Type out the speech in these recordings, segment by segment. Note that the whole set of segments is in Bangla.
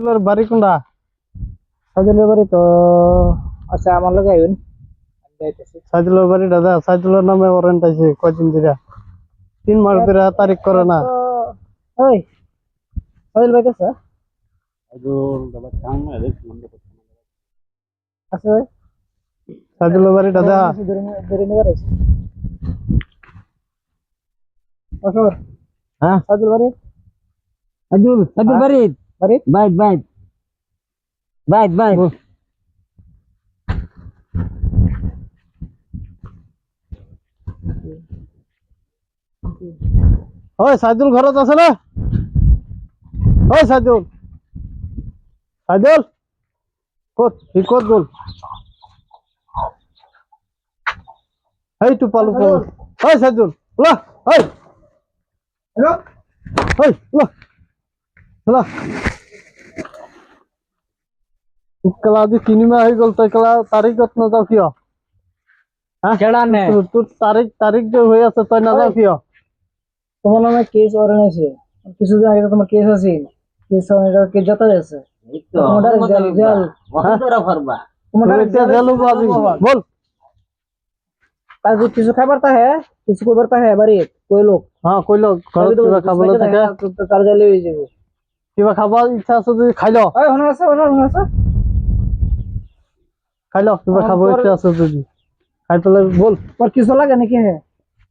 সাইদুলের বাড়ি কোনটা? সাইদুলের বাড়ি তো আচ্ছা আমার লগে আইবেন যাইতেছি। সাইদুলের বাড়ি দাদা, সাইদুলের নামে ওয়ারেন্ট আছে কয়দিন ধরে, 3 মাস ধরে তারিখ করে না। ওই সাইদুল ভাই কাছে আছে ভাই সাইদুলের বাড়ি দাদা। ধরে নিবার আছে আসর হ্যাঁ সাইদুল বাড়ি সাইদুল বাড়ি বাড়ি বাইট বাইট বাইট বাইট ওই সাইদুল ঘরত আছে না? ওই সাইদুল, সাইদুল কত গেল? এই তো পালু পালু। ওই সাইদুল লা, ওই হ্যালো ওই লা লা। কলা দি 3 মাস হয়ে গেল, তাই কলা তারিখত না যাও কিয়? হ্যাঁ কেডা নে তোর তারিখ যে হয়ে আছে তাই না যাও কিয়? তোমার নামে কেস ওরেন আছে কিছুদিন আগে তো তোমার কেস আছে কেস কেস যেতে আছে এই তো তোমার জেল জেল তোরা করবা তোমার তুমি এতিয়া জেল হবো আজি, বল। কাজ কিছু খাবার তা হ্যাঁ কিছু করবার তা হ্যাঁ বাড়ি কই লোক হ্যাঁ কইলো ঘর কিবা খাবলৈ থাকে, তার জালে হয়ে যাবে কিবা খাবার ইচ্ছা আছে যদি খাই ল, ওই হন আছে হন আছে খাই ল, কিবা খাবার ইচ্ছা আছে যদি খাই পেলে বল। और কিছু লাগে নাকি হ্যাঁ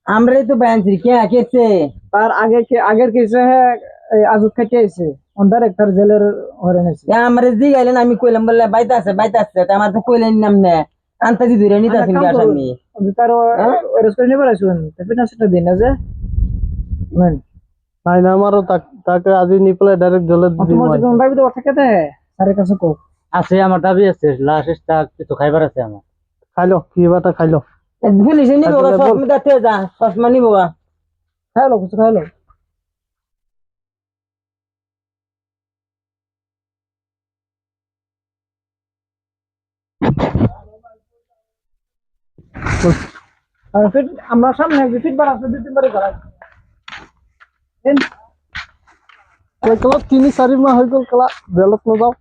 আমরাই তো ব্যানছি কে কেছে তার আগে কে আগের কেসে হ্যাঁ আজুক খাইতে আইছে অন্ধার একটার জেলের হরেন আছে আমরা জি গাইলেন আমি কইলাম বললে বাইতে আছে আমার তো কইলেন নাম নে আনতে দি ধরে নিতে আছেন আসামি তার রেস্টুরেন্ট নিবার আইছুন ফিটনেস একটা দিন আছে মান নাই না আমারও তাকে আজি নি পেলে ডাইরেক্ট জলে দিই। তোমার যখন ভাবি তো থাকে দে সারে কাছে কো আছে আমার দাবি আছে লাস্ট কিছু খাইবার আছে আমার খাই ল, কিবাটা খাই ল। পুলিশ নিব সসমা দাতে যা সসমা নিব খাই লো কিছু খাই লো আর ফিট আমরা সামনে ফিট বার আছে 2-3 বার করা কলা 3-4 মাস হয়ে গেল, কলা জেলত না যাও।